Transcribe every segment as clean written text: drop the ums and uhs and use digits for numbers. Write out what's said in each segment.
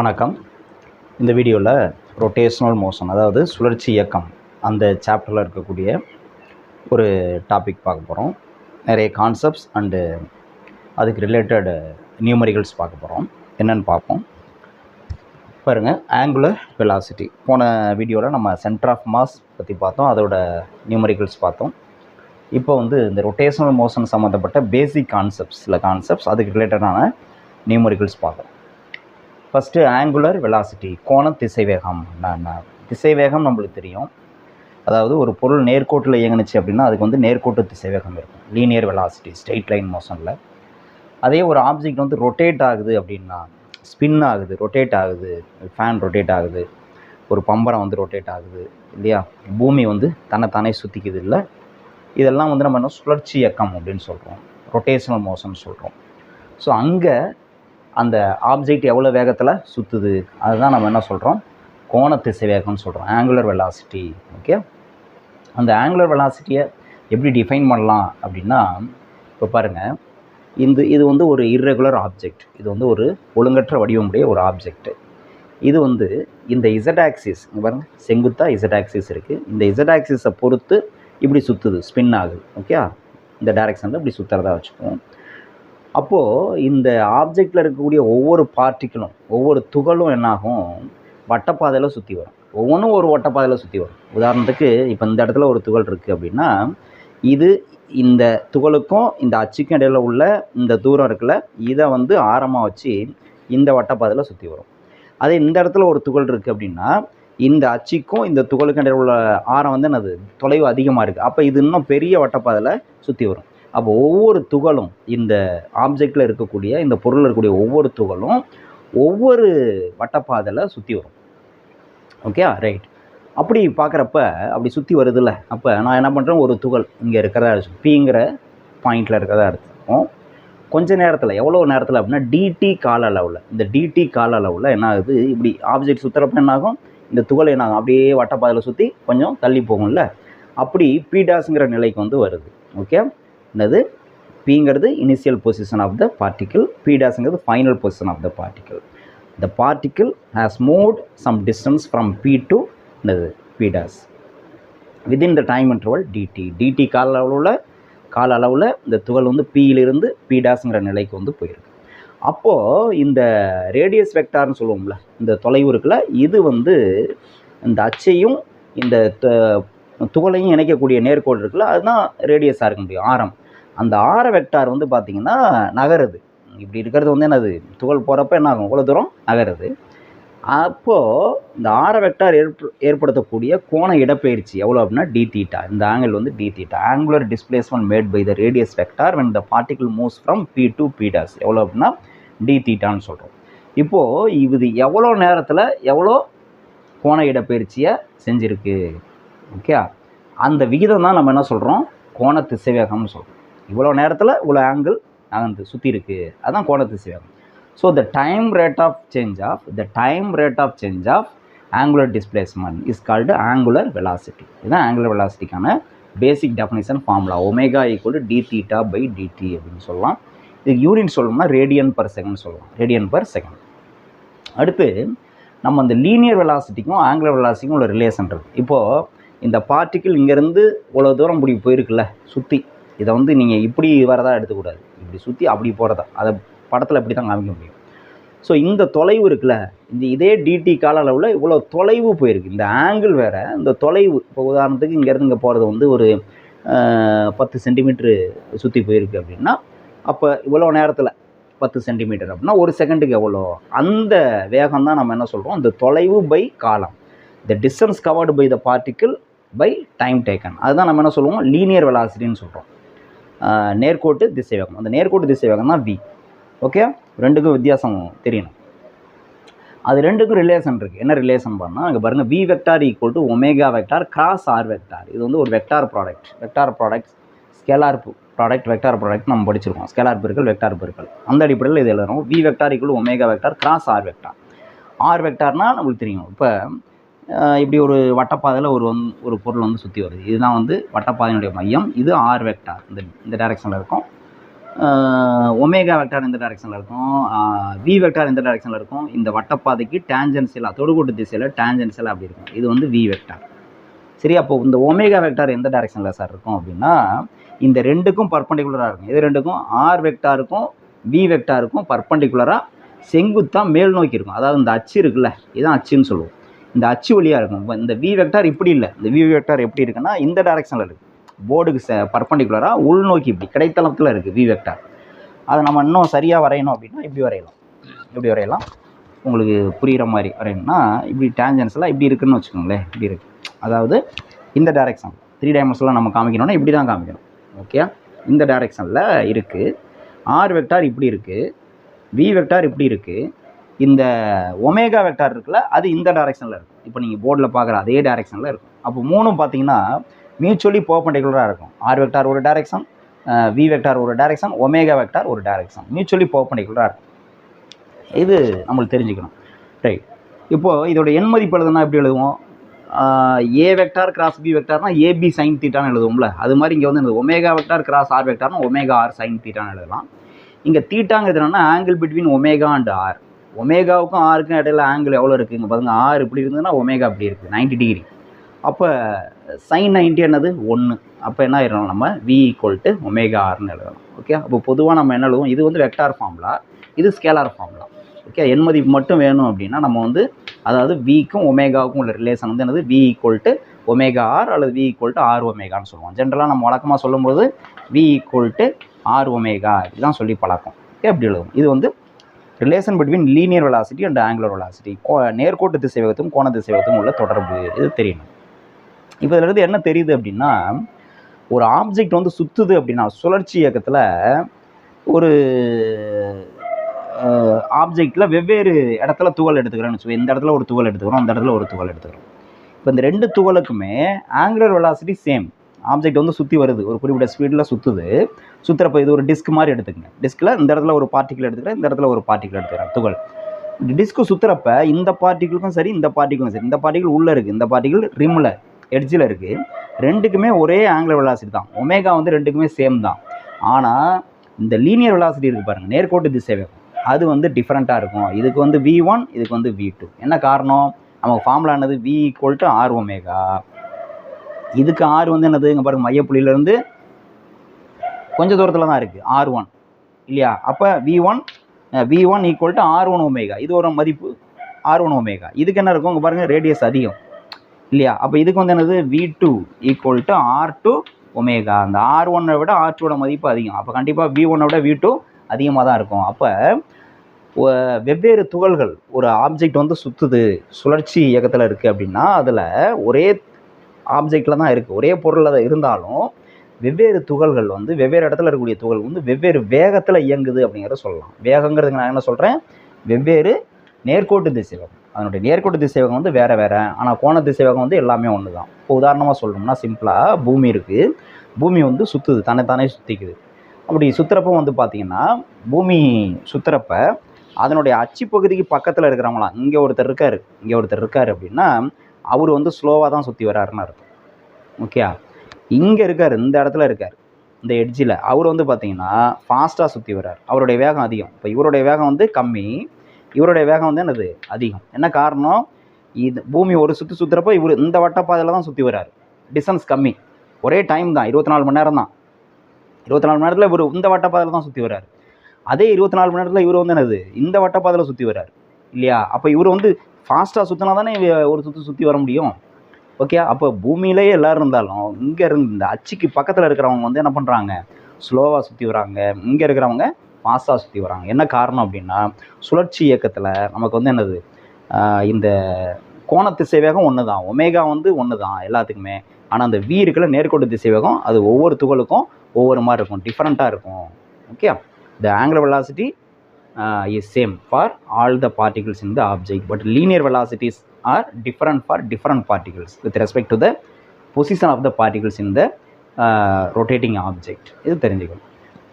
வணக்கம். இந்த வீடியோவில் ரொட்டேஷனல் மோஷன், அதாவது சுழற்சி இயக்கம், அந்த சாப்டரில் இருக்கக்கூடிய ஒரு டாபிக் பார்க்க போகிறோம். நிறைய கான்செப்ட்ஸ் அண்டு அதுக்கு ரிலேட்டட் நியூமரிகல்ஸ் பார்க்க போகிறோம். என்னென்னு பார்ப்போம். பாருங்கள், ஆங்குலர் வெலாசிட்டி. போன வீடியோவில் நம்ம சென்டர் ஆஃப் மாஸ் பற்றி பார்த்தோம், அதோட நியூமரிகல்ஸ் பார்த்தோம். இப்போ இந்த ரொட்டேஷனல் மோஷன் சம்மந்தப்பட்ட பேசிக் கான்செப்ட்ஸ், சில கான்செப்ட்ஸ், அதுக்கு ரிலேட்டடான நியூமரிகல்ஸ் பார்க்குறோம். ஃபஸ்ட்டு ஆங்குலர் வெலாசிட்டி, கோண திசைவேகம். திசைவேகம் நம்மளுக்கு தெரியும். அதாவது ஒரு பொருள் நேர்கோட்டில் இயங்குனுச்சு அப்படின்னா அதுக்கு நேர்கோட்டு திசைவேகம் இருக்கும், லீனியர் வெலாசிட்டி, ஸ்ட்ரெயிட் லைன் மோஷனில். அதே ஒரு ஆப்ஜெக்ட் ரொட்டேட் ஆகுது அப்படின்னா, ஸ்பின் ஆகுது, ரொட்டேட் ஆகுது, ஃபேன் ரொட்டேட் ஆகுது, ஒரு பம்பரம் ரொட்டேட் ஆகுது இல்லையா, பூமி தன்னைத்தானே சுற்றிக்குது இல்லை, இதெல்லாம் நம்ம என்ன சுழற்சி இயக்கம் அப்படின்னு சொல்கிறோம், ரொட்டேஷனல் மோஷன் சொல்கிறோம். ஸோ அங்கே அந்த ஆப்ஜெக்ட் எவ்வளோ வேகத்தில் சுற்றுது அதுதான் நம்ம என்ன சொல்கிறோம், கோண திசைவேகம்னு சொல்கிறோம், ஆங்குலர் வெலாசிட்டி. ஓகே, அந்த ஆங்குலர் வெலாசிட்டியை எப்படி டிஃபைன் பண்ணலாம் அப்படின்னா, இப்போ பாருங்கள், இது ஒரு இர்ரெகுலர் ஆப்ஜெக்ட், இது ஒரு ஒழுங்கற்ற வடிவமுடைய ஒரு ஆப்ஜெக்ட். இது இந்த இசட் ஆக்சிஸ், இங்கே பாருங்கள், செங்குத்தாக இசட் ஆக்சிஸ் இருக்குது, இந்த இசட் ஆக்சிஸை பொறுத்து இப்படி சுற்றுது, ஸ்பின் ஆகுது. ஓகே, இந்த டைரெக்ஷனில் இப்படி சுற்றுறதா வச்சுக்குவோம். அப்போது இந்த ஆப்ஜெக்டில் இருக்கக்கூடிய ஒவ்வொரு பார்ட்டிக்கிளும், ஒவ்வொரு துகளும் என்னாகும், வட்டப்பாதையில் சுற்றி வரும். ஒவ்வொன்றும் ஒரு வட்டப்பாதையில் சுற்றி வரும். உதாரணத்துக்கு இப்போ இந்த இடத்துல ஒரு துகள் இருக்குது அப்படின்னா, இது இந்த துகளுக்கும் இந்த அச்சுக்கும் இடையில் உள்ள இந்த தூரம் இருக்குல்ல, இதை ஆரமாக வச்சு இந்த வட்டப்பாதையில் சுற்றி வரும். அதே இந்த இடத்துல ஒரு துகள் இருக்குது அப்படின்னா, இந்த அச்சுக்கும் இந்த துகளுக்கும் இடையில் உள்ள ஆரம் என்னது, தொலைவு அதிகமாக இருக்குது. அப்போ இது இன்னும் பெரிய வட்டப்பாதையில் சுற்றி வரும். அப்போ ஒவ்வொரு துகளும், இந்த ஆப்ஜெக்டில் இருக்கக்கூடிய, இந்த பொருளில் இருக்கக்கூடிய ஒவ்வொரு துகளும் ஒவ்வொரு வட்டப்பாதையில் சுற்றி வரும். Okay, right. அப்படி பார்க்குறப்ப அப்படி சுற்றி வருதுல்ல, அப்போ நான் என்ன பண்ணுறேன், ஒரு துகள் இங்கே இருக்கிறதா எடுத்து பிங்கிற பாயிண்டில் இருக்கிறதா எடுத்துப்போம். கொஞ்ச நேரத்தில், எவ்வளோ நேரத்தில் அப்படின்னா டிடி கால அளவில், இந்த டிடி கால அளவில் என்ன ஆகுது, இப்படி ஆப்ஜெக்ட் சுற்றுறப்ப என்னாகும், இந்த துகள் என்னாகும், அப்படியே வட்டப்பாதையில் சுற்றி கொஞ்சம் தள்ளி போகும்ல, அப்படி பீடாஸுங்கிற நிலைக்கு வருது. ஓகே, என்னது, பிங்கிறது initial position of the particle, பீடாஸுங்கிறது final position of the particle. The particle has moved some distance from P to என்னது P dash within the time interval D T. D T கால அளவில் இந்த துகள் பியிலிருந்து பீடாஸுங்கிற நிலைக்கு போயிருக்கு. அப்போது இந்த ரேடியஸ் வெக்டார்னு சொல்லுவோம்ல, இந்த தொலைவு இருக்குல்ல, இது இந்த அச்சையும் இந்த துகளையும் இணைக்கக்கூடிய நேர்கோடு இருக்குல்ல, அதுதான் ரேடியஸாக இருக்க முடியும், ஆரம். அந்த ஆர வெக்டார் பார்த்திங்கன்னா நகருது. இப்படி இருக்கிறது என்னது, துகள் போகிறப்ப என்ன ஆகும், இவ்வளோ தூரம் நகருது. அப்போது இந்த ஆர வெக்டார் ஏற்படுத்தக்கூடிய கோண இடப்பெயர்ச்சி எவ்வளோ அப்படின்னா டி தீட்டா. இந்த angle d theta, angular displacement made by the radius vector when the particle moves from P to P dash, எவ்வளோ அப்படின்னா டி தீட்டான்னு சொல்கிறோம். இப்போது இது எவ்வளோ நேரத்தில் எவ்வளோ கோண இடப்பெயர்ச்சியை செஞ்சுருக்கு. ஓகே, அந்த விகிதம் தான் நம்ம என்ன சொல்கிறோம், கோண திசைவேகம்னு சொல்கிறோம். இவ்வளோ நேரத்தில் இவ்வளோ ஆங்கிள் நகர்ந்து சுற்றி இருக்குது, அதுதான் கோண திசைவேகம். So the time rate of change of angular displacement is called angular velocity. இதுதான் ஆங்குலர் வெலாசிட்டிக்கான basic definition formula. Omega equal D theta by DD அப்படின்னு சொல்லலாம். இதுக்கு யூனிட் சொல்லணும்னா ரேடியன் பர் செகண்ட் சொல்லலாம், ரேடியன் பர் செகண்ட். அடுத்து நம்ம அந்த லீனியர் வெலாசிட்டிக்கும் ஆங்குலர் வெலாசிட்டிக்கும் உள்ள ரிலேஷன் இருக்குது. இப்போது இந்த பார்ட்டிக்கிள் இங்கேருந்து இவ்வளோ தூரம் இப்படி போயிருக்குல்ல சுற்றி, இதை நீங்கள் இப்படி வரதா எடுத்துக்கூடாது, இப்படி சுற்றி அப்படி போகிறதா, அதை படத்தில் இப்படி தான் காமிக்க முடியும். ஸோ இந்த தொலைவு இருக்குல்ல, இதே டிடி கால அளவில் இவ்வளோ தொலைவு போயிருக்கு, இந்த ஆங்கிள் வேறு, இந்த தொலைவு. இப்போ உதாரணத்துக்கு இங்கேருந்து இங்கே போகிறது ஒரு 10 சென்டிமீட்ரு சுற்றி போயிருக்கு அப்படின்னா, அப்போ இவ்வளோ நேரத்தில் 10 சென்டிமீட்டர் அப்படின்னா ஒரு செகண்டுக்கு எவ்வளோ, அந்த வேகம் தான் நம்ம என்ன சொல்கிறோம், அந்த தொலைவு பை காலம், the distance covered by the particle by time taken, அதுதான் நம்ம என்ன சொல்லுவோம், லீனியர் வெலாசிட்டின்னு சொல்கிறோம். நேர்கோட்டு திசைவேகம், அந்த நேர்கோட்டு திசைவேகம் தான் வி. ஓகே, ரெண்டுக்கும் வித்தியாசம் தெரியணும். அது ரெண்டுக்கும் ரிலேஷன் இருக்குது. என்ன ரிலேஷன் பண்ணால் அங்கே பாருங்கள், v vector equal to omega vector cross R vector. இது ஒரு vector product, scalar product, vector product நம்ம படிச்சிருக்கோம், ஸ்கேலார் பெருக்கல் வெக்டார் பெருக்கல். அந்த அடிப்படையில் இது எழுதுறோம், V vector equal omega vector cross R vector. R வெக்டார்னால் நம்மளுக்கு தெரியும், இப்போ இப்படி ஒரு வட்டப்பாதையில் ஒரு பொருள் சுற்றி வருது, இதுதான் வட்டப்பாதையினுடைய மையம், இது ஆர் வெக்டார், இந்த டைரெக்ஷனில் இருக்கும். ஒமேகா வெக்டார் எந்த டைரெக்ஷனில் இருக்கும், வி வெக்டார் எந்த டைரெக்ஷனில் இருக்கும், இந்த வட்டப்பாதைக்கு டேஞ்சன்சியலாக தொடுகோட்டு திசையில் டேஞ்சன்சியலாக அப்படி இருக்கும். இது வந்து வி வெக்டார். சரி, அப்போது இந்த ஒமேகா வெக்டார் எந்த டைரெக்ஷனில் சார் இருக்கும் அப்படின்னா இந்த ரெண்டுக்கும் பர்பண்டிகுலராக இருக்கும். இது ரெண்டுக்கும் ஆர் வெக்டாருக்கும் வி வெக்டாருக்கும் பர்பண்டிகுலராக செங்குத்தாக மேல் நோக்கி இருக்கும். அதாவது இந்த அச்சு இருக்குல்ல, இதுதான் அச்சுன்னு சொல்லுவோம். இந்த அச்சு வழியாக இருக்கும். இந்த வி வெக்டார் இப்படி இல்லை. இந்த வி வெக்டார் எப்படி இருக்குன்னா இந்த டைரெக்ஷனில் இருக்குது. போர்டுக்கு பர்பண்டிகுலராக உள்நோக்கி இப்படி கிடைத்தளத்தில் இருக்குது வி வெக்டார். அதை நம்ம இன்னும் சரியாக வரையணும் அப்படின்னா இப்படி வரையலாம். இப்படி வரையலாம். உங்களுக்கு புரிகிற மாதிரி வரையணும்னா இப்படி டேஞ்சன்ஸ்லாம் இப்படி இருக்குதுன்னு வச்சுக்கோங்களேன். இப்படி இருக்குது. அதாவது இந்த டைரெக்ஷன் 3 டைமென்ஷனில் நம்ம காமிக்கணும்னா இப்படி தான் காமிக்கணும். ஓகே, இந்த டைரெக்ஷனில் இருக்குது. ஆர் வெக்டார் இப்படி இருக்குது, வி வெக்டார் இப்படி இருக்குது. இந்த ஒமேகா வெக்டார் இருக்குல்ல, அது இந்த டைரெக்ஷனில் இருக்கும். இப்போ நீங்கள் போர்டில் பார்க்குற அதே டைரெக்ஷனில் இருக்கும். அப்போ மூணும் பார்த்தீங்கன்னா மியூச்சுவலி பர்பண்டிகுலராக இருக்கும். ஆர் வெக்டார் ஒரு டைரெக்ஷன், வி வெக்டார் ஒரு டைரெக்ஷன், ஒமேகா வெக்டார் ஒரு டைரெக்ஷன், மியூச்சுவலி பர்பண்டிகுலராக இருக்கும். இது நம்மளுக்கு தெரிஞ்சுக்கணும். ரைட், இப்போது இதோட எண் மதிப்பு எழுதுனா எப்படி எழுதுவோம்? ஏ வெக்டார் கிராஸ் பி வெக்டார்னா ஏபி சைன் தீட்டான்னு எழுதுவோம்ல, அது மாதிரி இங்கே வந்து ஒமேகா வெக்டார் கிராஸ் ஆர் வெக்டார்னா ஒமேகா ஆர் சைன் தீட்டான்னு எழுதலாம். இங்கே தீட்டாங்கிறது என்னன்னா angle between omega and R. ஒமேகாவுக்கும் ஆருக்கும் இடையில ஆங்கிள் எவ்வளோ இருக்குது இங்கே பாருங்கள். ஆர் இப்படி இருந்ததுன்னா ஒமேகா அப்படி இருக்குது 90 டிகிரி. அப்போ சைன் 90 என்னது 1. அப்போ என்ன ஆயிடணும், நம்ம வி ஈக்குவல் டு ஒமேகா ஆர்னு எழுதலாம். ஓகே, அப்போ பொதுவாக நம்ம என்ன எழுதுவோம், இது வந்து வெக்டார் ஃபார்முலா, இது ஸ்கேலார் ஃபார்முலா. ஓகே, எண் மதிப்பு மட்டும் வேணும் அப்படின்னா நம்ம வந்து அதாவது விக்கும் ஒமேகாவுக்கும் உள்ள ரிலேஷன் வந்து என்னது, v equal to omega r அல்லது வி ஈக்குவல் டு ஆர் ஒமேகான்னு சொல்லுவோம். ஜென்ரலாக நம்ம வழக்கமாக சொல்லும்போது v equal to r omega இதுதான் சொல்லி பழக்கம். ஓகே, அப்படி எழுதுவோம். இது வந்து relation between linear velocity and angular velocity, நேர்கோட்டு திசைவேகத்துக்கும் கோண திசைவேகத்துக்கும் உள்ள தொடர்பு, இது தெரியணும். இப்போ இதிலிருந்து என்ன தெரியுது அப்படின்னா ஒரு ஆப்ஜெக்ட் வந்து சுற்றுது அப்படின்னா சுழற்சி இயக்கத்தில் ஒரு ஆப்ஜெக்டில் வெவ்வேறு இடத்துல துகள் எடுத்துக்கிறோன்னு வச்சுக்கோங்க. இந்த இடத்துல ஒரு துகள் எடுத்துக்கிறோம், அந்த இடத்துல ஒரு துகள் எடுத்துக்கிறோம். இப்போ இந்த ரெண்டு துகளுக்குமே ஆங்குலர் வெலாசிட்டி சேம். ஆப்ஜெக்ட் வந்து சுற்றி வருது, ஒரு குறிப்பிட்ட ஸ்பீடில் சுற்றுது. சுற்றுறப்போ இது ஒரு டிஸ்க் மாதிரி எடுத்துக்கங்க. டிஸ்கில் இந்த இடத்துல ஒரு பார்ட்டிகிள் எடுத்துக்கிறேன், இந்த இடத்துல ஒரு பார்ட்டிகிள் எடுத்துக்கிறேன் துகள். டிஸ்க்கு சுற்றுறப்ப இந்த பார்ட்டிகளுக்கும் சரி இந்த பார்ட்டிகளும் சரி, இந்த பார்ட்டிகிள் உள்ளே இருக்குது, இந்த பார்ட்டிகிள் ரிம்மில் எட்ஜில் இருக்குது. ரெண்டுக்குமே ஒரே ஆங்குலர் வெலாசிட்டி தான். ஒமேகா வந்து ரெண்டுக்குமே சேம் தான். ஆனால் இந்த லீனியர் வெலாசிட்டி இருக்குது பாருங்கள், நேர்கோட்டு திசைவேகம், அது வந்து டிஃப்ரெண்ட்டாக இருக்கும். இதுக்கு வந்து V1, இதுக்கு வந்து V2. என்ன காரணம், நமக்கு ஃபார்முலா என்னது, V equal to r omega. இதுக்கு ஆர் வந்து என்னது, இங்கே பாருங்கள் மையப்புள்ளியிலேருந்து கொஞ்சம் தூரத்தில் தான் இருக்குது R1 இல்லையா. அப்போ V1 equal to R1 omega, இது ஒரு மதிப்பு R1 ஒமேகா. இதுக்கு என்ன இருக்கும், இங்கே பாருங்கள் ரேடியஸ் அதிகம் இல்லையா. அப்போ இதுக்கு வந்து என்னது, V2 equal to R2 omega. அந்த R1 விட R2 மதிப்பு அதிகம். அப்போ கண்டிப்பாக V1 விட V2 அதிகமாக தான் இருக்கும். அப்போ வெவ்வேறு துகள்கள் ஒரு ஆப்ஜெக்ட் வந்து சுற்றுது, சுழற்சி இயக்கத்தில் இருக்குது அப்படின்னா அதில் ஒரே ஆப்ஜெக்டில் தான் இருக்குது, ஒரே பொருளில் தான் இருந்தாலும் வெவ்வேறு துகள்கள் வந்து வெவ்வேறு இடத்துல இருக்கக்கூடிய துகள் வந்து வெவ்வேறு வேகத்தில் இயங்குது அப்படிங்கிறத சொல்லலாம். வேகங்கிறதுக்கு நான் என்ன சொல்கிறேன், வெவ்வேறு நேர்கோட்டு திசைவேகம். அதனுடைய நேர்கோட்டு திசைவேகம் வந்து வேறு வேறு, ஆனால் கோண திசைவேகம் வந்து எல்லாமே ஒன்று தான். இப்போ உதாரணமாக சொல்லணும்னா சிம்பிளாக பூமி இருக்குது, பூமி வந்து சுற்றுது, தன்னைத்தானே சுற்றிக்குது. அப்படி சுற்றுறப்ப வந்து பார்த்திங்கன்னா பூமி சுற்றுறப்ப அதனுடைய அச்சு பகுதிக்கு பக்கத்தில் இருக்கிறவங்களாம், இங்கே ஒருத்தர் இருக்கார் அப்படின்னா அவர் வந்து ஸ்லோவாக தான் சுற்றி வர்றாருன்னு அர்த்தம். ஓகே, இங்கே இருக்கார், இந்த இடத்துல இருக்கார், இந்த எட்ஜில் அவர் வந்து பார்த்திங்கன்னா ஃபாஸ்ட்டாக சுற்றி வர்றார், அவருடைய வேகம் அதிகம். இப்போ இவருடைய வேகம் வந்து கம்மி, இவருடைய வேகம் வந்து என்னது அதிகம். என்ன காரணம், இது பூமி ஒரு சுற்றுறப்போ இவர் இந்த வட்டப்பாதையில் தான் சுற்றி வர்றார், டிஸ்டன்ஸ் கம்மி, ஒரே டைம் தான், 24 மணி நேரம் தான். 24 மணி நேரத்தில் இவர் இந்த வட்டப்பாதையில் தான் சுற்றி வர்றார். அதே 24 மணி நேரத்தில் இவர் வந்து என்னது இந்த வட்டப்பாதையில் சுற்றி வர்றார் இல்லையா. அப்போ இவர் வந்து ஃபாஸ்ட்டாக சுற்றினா தானே ஒரு சுற்றி வர முடியும். ஓகே, அப்போ பூமியிலேயே எல்லோரும் இருந்தாலும் இங்கே இருந்து இந்த அச்சுக்கு பக்கத்தில் இருக்கிறவங்க வந்து என்ன பண்ணுறாங்க, ஸ்லோவாக சுற்றி வராங்க, இங்கே இருக்கிறவங்க ஃபாஸ்ட்டாக சுற்றி வராங்க. என்ன காரணம் அப்படின்னா சுழற்சி இயக்கத்தில் நமக்கு வந்து என்னது, இந்த கோண திசைவேகம் ஒன்று தான், ஒமேகா வந்து ஒன்று தான் எல்லாத்துக்குமே. ஆனால் அந்த V இருக்குல்ல நேர்கோட்டு திசைவேகம், அது ஒவ்வொரு துகளுக்கும் ஒவ்வொரு மாதிரி இருக்கும், டிஃப்ரெண்ட்டாக இருக்கும். Okay, the angular velocity is same for all the particles in the object, but linear velocities are different for different particles with respect to the position of the particles in the rotating object. இது தெரிஞ்சுக்கணும்.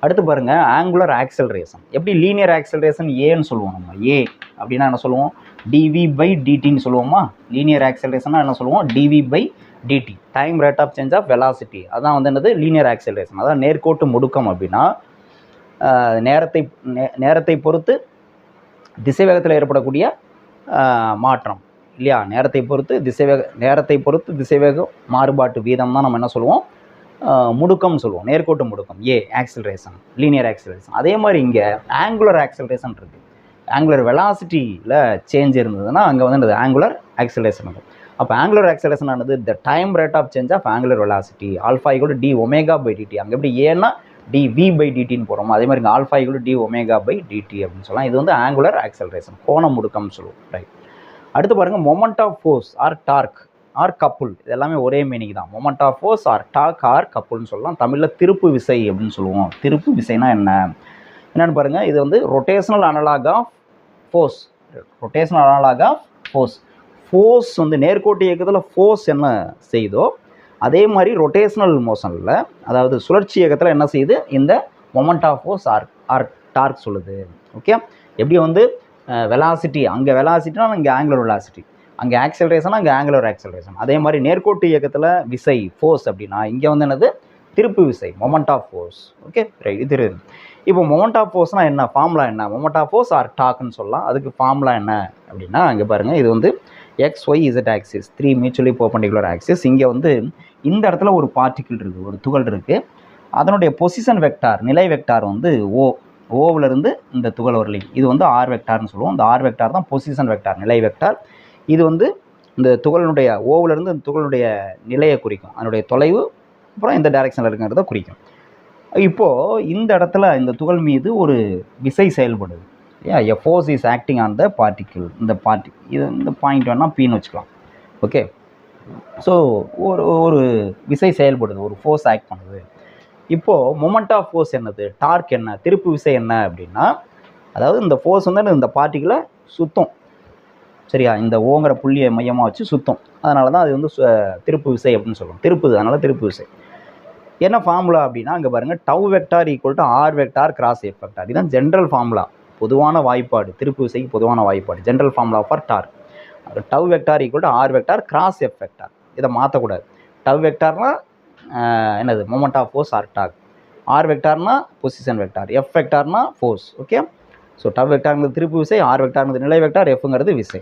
அடுத்து பாருங்கள் angular acceleration. எப்படி linear acceleration ஏன்னு சொல்லுவோம், நம்ம ஏ அப்படின்னா என்ன சொல்லுவோம், dv/dtன்னு சொல்லுவோமா. லீனியர் ஆக்சலரேஷன்னா என்ன சொல்லுவோம், dv/dt, time rate of change of velocity. அதான் வந்து என்னது லீனியர் ஆக்சலரேஷன். அதான் நேர்கோட்டு முடுக்கம் அப்படின்னா நேரத்தை பொறுத்து திசைவேகத்தில் ஏற்படக்கூடிய மாற்றம் இல்லையா? நேரத்தை பொறுத்து திசைவேக மாறுபாட்டு வீதம் தான் நம்ம என்ன சொல்லுவோம்? முடுக்கம் சொல்லுவோம். நேர்கோட்டு முடுக்கம் ஆக்சிலரேஷன், லீனியர் ஆக்சிலரேஷன். அதே மாதிரி இங்கே ஆங்குலர் ஆக்சிலரேஷன் இருக்குது. ஆங்குலர் வெலாசிட்டியில் சேஞ்ச் இருந்ததுன்னா அங்கே வந்து ஆங்குலர் ஆக்சிலரேஷன் இருக்கும். அப்போ ஆங்குலர் ஆக்சிலரேஷன் ஆனது the time rate of change of angular velocity. Alpha equal d omega by dt. அங்கே எப்படி ஏன்னா dv பை டிடின்னு போகிறோம், அதே மாதிரி இங்கே alpha equal d omega by DD அப்படின்னு சொல்லலாம். இது வந்து ஆங்குலர் ஆக்சிலரேஷன், கோண முடுக்கம்னு சொல்லுவோம். ரைட். அடுத்து பாருங்கள், moment of force or torque or couple. இது எல்லாமே ஒரே மீனிங் தான். Moment of force or torque or கப்புள்னு சொல்லலாம். தமிழில் திருப்பு விசை அப்படின்னு சொல்லுவோம். திருப்பு விசைனா என்னன்னு பாருங்கள். இது வந்து rotational analogue of force. Rotational analogue of force. Force வந்து நேர்கோட்டு இயக்கத்தில் ஃபோர்ஸ் என்ன செய்தோ அதே மாதிரி ரொட்டேஷனல் மோஷனில், அதாவது சுழற்சி இயக்கத்தில் என்ன செய்யுது? இந்த moment of force or torque சொல்லுது. ஓகே. எப்படி வந்து வெலாசிட்டி, அங்கே வெலாசிட்டினா இங்கே ஆங்குலர் வெலாசிட்டி, அங்கே ஆக்சலரேஷனா அங்கே ஆங்குலர் ஆக்சலரேஷன். அதே மாதிரி நேர்கோட்டு இயக்கத்தில் விசை ஃபோர்ஸ் அப்படின்னா இங்கே வந்து என்னது? திருப்பு விசை, moment of force. Okay right. இது இப்போ மொமெண்ட் ஆஃப் ஃபோர்ஸ்னால் என்ன? ஃபார்முலா என்ன? மொமெண்ட் ஆஃப் ஃபோர்ஸ் ஆர் டார்க்னு சொல்லலாம். அதுக்கு ஃபார்முலா என்ன அப்படின்னா இங்கே பாருங்கள். இது வந்து XYZ axis, 3 mutually perpendicular axis. இங்கே வந்து இந்த இடத்துல ஒரு பார்ட்டிக்கிள் இருக்குது, ஒரு துகள் இருக்குது. அதனுடைய பொசிஷன் வெக்டார், நிலை வெக்டார் வந்து ஓவிலிருந்து இந்த துகள் வரலையும் இது வந்து ஆர் வெக்டார்னு சொல்லுவோம். இந்த ஆர் வெக்டார் தான் பொசிஷன் வெக்டார், நிலை வெக்டார். இது வந்து இந்த துகளினுடைய ஓவிலிருந்து இந்த துகளினுடைய நிலையை குறிக்கும், அதனுடைய தொலைவு, அப்புறம் இந்த டைரெக்ஷனில் இருக்கிறத குறிக்கும். இப்போது இந்த இடத்துல இந்த துகள் மீது ஒரு விசை செயல்படுது. a force is acting on the particle. இந்த பாயிண்ட் வேணால் பீன்னு வச்சுக்கலாம். ஓகே. ஸோ ஒரு விசை செயல்படுது, ஒரு ஃபோர்ஸ் ஆக்ட் பண்ணுது. இப்போது மொமெண்ட் ஆஃப் ஃபோர்ஸ் என்னது? டார்க் என்ன? திருப்பு விசை என்ன அப்படின்னா, அதாவது இந்த ஃபோர்ஸ் வந்து இந்த பார்ட்டிகளை சுத்தம், சரியா? இந்த ஓங்கிற புள்ளியை மையமாக வச்சு சுத்தம். அதனால தான் அது வந்து திருப்பு விசை அப்படின்னு சொல்லுவோம். திருப்புது, அதனால் திருப்பு விசை. என்ன ஃபார்முலா அப்படின்னா அங்கே பாருங்கள், tau vector equal to R vector cross F vector. இதுதான் ஜென்ரல் ஃபார்முலா, பொதுவான வாய்ப்பாடு, திருப்பு விசைக்கு பொதுவான வாய்ப்பாடு, general formula for torque. Tau vector equal to R vector cross F vector. இதை மாற்றக்கூடாது. டவ் வெக்டார்னா என்னது? Moment of force or torque. R வெக்டார்னா பொசிஷன் வெக்டார், எஃப் வெக்டார்னா ஃபோர்ஸ். ஓகே. ஸோ டவ் வெக்டார்ங்கிறது திருப்பு விசை, ஆர் வெக்டார்ங்கிறது நிலை வெக்டார், எஃப்ங்கிறது விசை.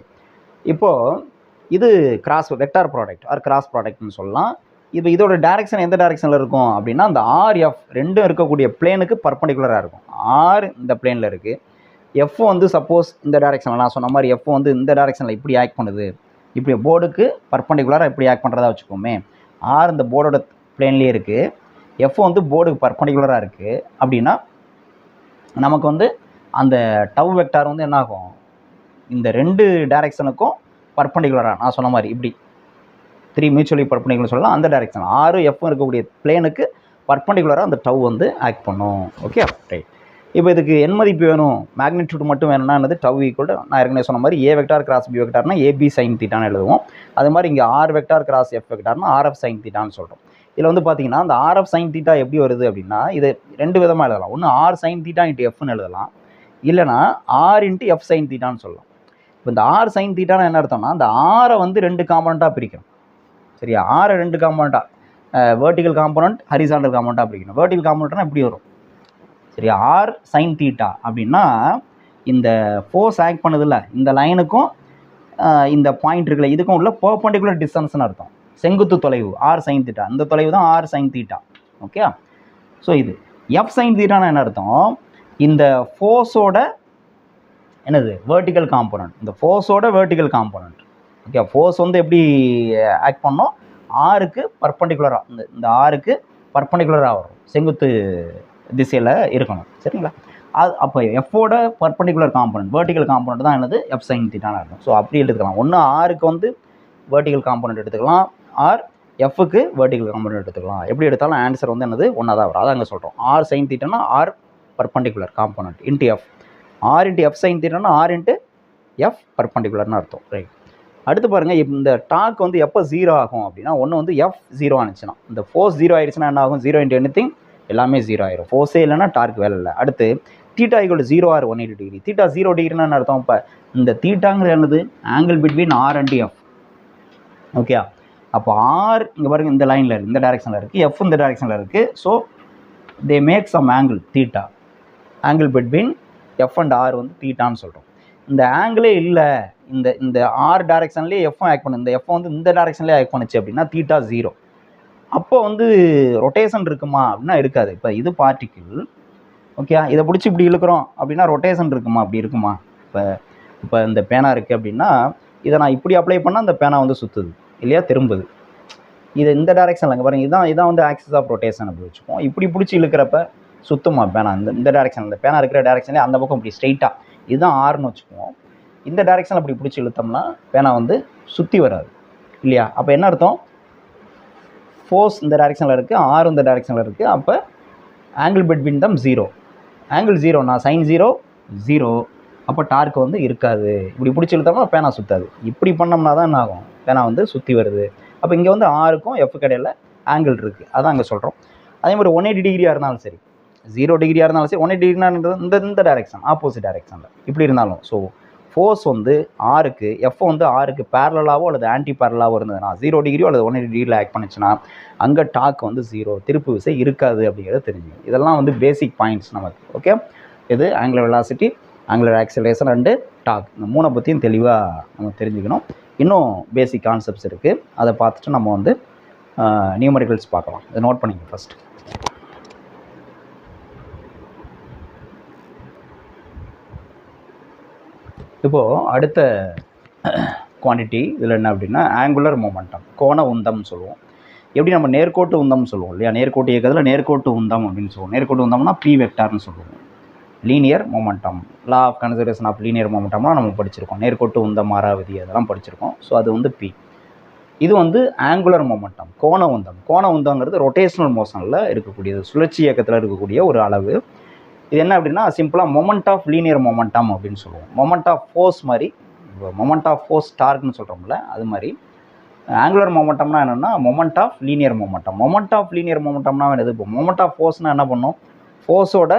இப்போது இது cross vector product or cross ப்ராடக்ட்னு சொல்லலாம். இப்போ இதோட டைரெக்ஷன் எந்த டைரெக்ஷனில் இருக்கும் அப்படின்னா அந்த ஆர்எஃப் ரெண்டும் இருக்கக்கூடிய பிளேனுக்கு பர்பண்டிகுலராக இருக்கும். ஆர் இந்த பிளேனில் இருக்குது, எஃப் வந்து சப்போஸ் இந்த டைரெக்ஷனில், நான் சொன்ன மாதிரி எஃப் வந்து இந்த டைரெக்ஷனில் இப்படி ஆக்ட் பண்ணுது, இப்படி போர்டுக்கு பர்பண்டிகுலராக இப்படி ஆக்ட் பண்ணுறதா வச்சுக்கோமே. ஆர் இந்த போர்டோட பிளேன்லேயே இருக்குது, எஃப் வந்து போர்டுக்கு பர்பண்டிகுலராக இருக்குது அப்படின்னா நமக்கு வந்து அந்த டவ் வெக்டார் வந்து என்ன ஆகும்? இந்த ரெண்டு டைரெக்ஷனுக்கும் பர்பண்டிகுலராக, நான் சொன்ன மாதிரி இப்படி 3 மியூச்சுவலி பர்பண்டிகுலர் சொல்லலாம். அந்த டைரெக்ஷன் ஆர் எஃப் இருக்கக்கூடிய பிளேனுக்கு பர்பண்டிகுலராக அந்த டவ் வந்து ஆக்ட் பண்ணும். Okay right. இப்போ இதுக்கு என் மதிப்பு வேணும், மேக்னிடியூட் மட்டும் வேணும்னா என்னது? டவ் ஈக்குவல் டு, நான் ஏற்கனவே சொன்ன மாதிரி ஏ வெக்டார் கிராஸ் பி வெக்டார்னா ஏபி சைன் தீட்டான்னு எழுதுவோம். அது மாதிரி இங்கே ஆர் வெக்டார் கிராஸ் எஃப் வெக்டார்னா ஆர்எஃப் சைன் தீட்டான்னு சொல்கிறோம். இதில் வந்து பார்த்தீங்கன்னா அந்த ஆர்எஃப் சைன் தீட்டா எப்படி வருது அப்படின்னா இது ரெண்டு விதமாக எழுதலாம். ஒன்று ஆர் சைன் தீட்டா இன்ட்டு எஃப்னு எழுதலாம், இல்லைனா ஆர் இன்ட்டு எஃப் சைன் தீட்டான்னு சொல்லலாம். இப்போ இந்த ஆர் சைன் தீட்டான்னு என்ன அர்த்தம்னா அந்த ஆரை வந்து 2 காம்பனண்ட்டாக பிரிக்கணும், சரியா? ஆரை 2 காம்பனண்ட்டாக, வெர்டிகல் காம்பனண்ட், ஹரிசாண்டல் காம்பனண்ட்டாக பிரிக்கணும். வெர்டிகல் காம்பனண்ட்னா எப்படி வரும்? சரியா? ஆர் சைன் தீட்டா அப்படின்னா இந்த ஃபோர்ஸ் ஆக்ட் பண்ணுதில்ல, இந்த லைனுக்கும் இந்த பாயிண்ட் இருக்குல்ல, இதுக்கும் உள்ள பெர்பெண்டிகுலர் டிஸ்டன்ஸ்னு அர்த்தம். செங்குத்து தொலைவு ஆர் சைன் தீட்டா, இந்த தொலைவு தான் r sine theta. Okay. So இது எஃப் சைன் தீட்டானா என்ன அர்த்தம்? இந்த ஃபோர்ஸோட என்னது? வெர்டிகல் காம்பனண்ட், இந்த ஃபோர்ஸோட வெர்டிகல் காம்பனண்ட். ஓகே. ஃபோர்ஸ் வந்து எப்படி ஆக்ட் பண்ணோம்? ஆருக்கு பர்பண்டிகுலராக, இந்த ஆருக்கு பர்பண்டிகுலராக வரும், செங்குத்து திசையில் இருக்கணும், சரிங்களா? அது அப்போ எஃப்போட பர்பண்டிகுலர் காம்பனண்ட், வெர்டிகல் காம்பனண்ட் தான் என்னது? எஃப் சைன் தீட்டான்னு இருக்கும். ஸோ அப்படி எடுத்துக்கலாம். ஒன்று ஆருக்கு வந்து வெர்டிகல் காம்பனண்ட் எடுத்துக்கலாம், ஆர் எஃப்க்கு வெர்டிகல் காம்பனண்ட் எடுத்துக்கலாம். எப்படி எடுத்தாலும் ஆன்சர் வந்து என்னது? ஒன்றா தான் வரும். அதான் அங்கே சொல்கிறோம். ஆர் சைன் தீட்டானா R perpendicular component into F, R into F sine தீட்டானா ஆர் இன்ட்டு எஃப் பர்பண்டிகுலர்னு அர்த்தம். ரைட். அடுத்து பாருங்கள், இந்த டார்க் வந்து எப்போ 0 ஆகும் அப்படின்னா ஒன்று வந்து எஃப் 0 ஆனிச்சுன்னா, இந்த ஃபோர்ஸ் 0 ஆயிடுச்சுன்னா என்ன ஆகும்? 0 இன்ட்டு எனிதிங் எல்லாமே 0 ஆயிரும். ஃபோர்ஸே இல்லைன்னா டார்க் வேலை இல்லை. அடுத்து theta equal 0 or 180 degree. Theta 0 டிகிரின்னு என்ன அர்த்தம்? இப்போ இந்த தீட்டாங்கிறது என்னது? Angle between r and F. Okay. அப்போ ஆர் இங்கே பாருங்கள் இந்த லைனில் இருக்குது, இந்த டைரெக்ஷனில் இருக்குது, எஃப் இந்த டைரெக்ஷனில் இருக்குது. So they make some angle theta. Angle between F and r வந்து தீட்டான்னு சொல்கிறோம். இந்த ஆங்கிளே இல்லை, இந்த ஆர் டைரக்ஷன்லேயே எஃப்பும் ஆக்ட் பண்ணு, இந்த எஃப் வந்து இந்த டைரக்ஷன்லேயே ஆக்ட் பண்ணுச்சு அப்படின்னா தீட்டா 0. அப்போ வந்து ரொட்டேஷன் இருக்குமா அப்படின்னா இருக்காது. இப்போ இது பார்ட்டிக்கிள், ஓகே, இதை பிடிச்சி இப்படி இழுக்கிறோம் அப்படின்னா ரொட்டேஷன் இருக்குமா? அப்படி இருக்குமா? இப்போ இந்த பேனா இருக்குது அப்படின்னா இதை நான் இப்படி அப்ளை பண்ணால் அந்த பேனா வந்து சுற்றுது இல்லையா, திரும்புது. இது இந்த டைரெக்ஷனில் இங்கே பாருங்கள், இதான் வந்து ஆக்சிஸ் ஆஃப் ரொட்டேஷன் அப்படி வச்சுப்போம். இப்படி பிடிச்சி இழுக்கிறப்ப சுத்தமாக பேனா இந்த டைரெக்ஷன், இந்த பேனா இருக்கிற டைரெக்ஷன்லேயே அந்த பக்கம் இப்படி ஸ்ட்ரைட்டாக இதுதான் ஆர்னு வச்சுக்குவோம். இந்த டைரெக்ஷனில் அப்படி பிடிச்சி இழுத்தோம்னா பேனா வந்து சுற்றி வராது இல்லையா. அப்போ என்ன அர்த்தம்? ஃபோர்ஸ் இந்த டைரெக்ஷனில் இருக்குது, ஆர் இந்த டைரெக்ஷனில் இருக்குது. அப்போ ஆங்கிள் பிட்வீன் தம் 0. ஆங்கிள் 0னா சைன் 0 0. அப்போ டார்க் வந்து இருக்காது. இப்படி பிடிச்சி இழுத்தோம்னா பேனா சுற்றாது. இப்படி பண்ணோம்னா தான் என்ன ஆகும்? பேனா வந்து சுற்றி வருது. அப்போ இங்கே வந்து ஆருக்கும் எஃப் கடையில் ஆங்கிள் இருக்குது, அதான் அங்கே சொல்கிறோம். அதே மாதிரி 180 டிகிரியாக இருந்தாலும் சரி, 0 டிகிரியாக இருந்தாலும் சரி, 180 டிகிரினான்றது இந்த டைரெக்ஷன், ஆப்போசிட் டைரெக்ஷனில் இப்படி இருந்தாலும். ஸோ ஃபோர்ஸ் வந்து ஆருக்கு, எஃப் வந்து ஆருக்கு பேரலாவோ அல்லது ஆன்டி பேரலாவோ இருந்ததுன்னா 0 டிகிரியோ அல்லது 180 டிகிரியில் ஆக்ட் பண்ணிச்சுன்னா அங்கே டாக் வந்து 0, திருப்பு விசை இருக்காது அப்படிங்கிறத தெரிஞ்சுக்கணும். இதெல்லாம் வந்து பேசிக் பாயிண்ட்ஸ் நமக்கு. ஓகே, இது angular velocity, angular acceleration and torque, இந்த 3 பற்றியும் தெளிவாக நம்ம தெரிஞ்சுக்கணும். இன்னும் பேசிக் கான்செப்ட்ஸ் இருக்குது, அதை பார்த்துட்டு நம்ம வந்து நியூமரிக்கல்ஸ் பார்க்கலாம். இதை நோட் பண்ணிங்க ஃபஸ்ட்டு. இப்போது அடுத்த குவான்டிட்டி இதில் என்ன அப்படின்னா ஆங்குலர் மொமெண்டம், கோண உந்தம்னு சொல்லுவோம். எப்படி நம்ம நேர்கோட்டு உந்தம்னு சொல்லுவோம் இல்லையா, நேர்கோட்டு இயக்கத்தில் நேர்கோட்டு உந்தம் அப்படின்னு சொல்லுவோம். நேர்கோட்டு உந்தம்னா பி வெக்டார்னு சொல்லுவோம். Linear momentum, law of conservation of linear மொமெண்டம்லாம் நம்ம படிச்சிருக்கோம். நேர்கோட்டு உந்தம், மாறாவதி, அதெல்லாம் படிச்சிருக்கோம். ஸோ அது வந்து பி. இது வந்து ஆங்குலர் மொமெண்டம், கோண உந்தம். கோண உந்தங்கிறது ரொட்டேஷனல் மோஷனில் இருக்கக்கூடியது, சுழற்சி இயக்கத்தில் இருக்கக்கூடிய ஒரு அளவு. இது என்ன அப்படின்னா சிம்பிளாக மொமெண்ட் ஆஃப் லீனியர் மொமெண்டம் அப்படின்னு சொல்லுவோம். மொமெண்ட் ஆஃப் ஃபோர்ஸ் மாதிரி, மொமெண்ட் ஆஃப் ஃபோர்ஸ் டார்க்னு சொல்கிறோம்ல, அது மாதிரி ஆங்குலர் மொமெண்டம்னா என்னென்னா moment of linear momentum. Moment of linear மொமெண்டம்னா என்னது? இப்போ மொமெண்ட் ஆஃப் ஃபோர்ஸ்னால் என்ன பண்ணும்? ஃபோர்ஸோட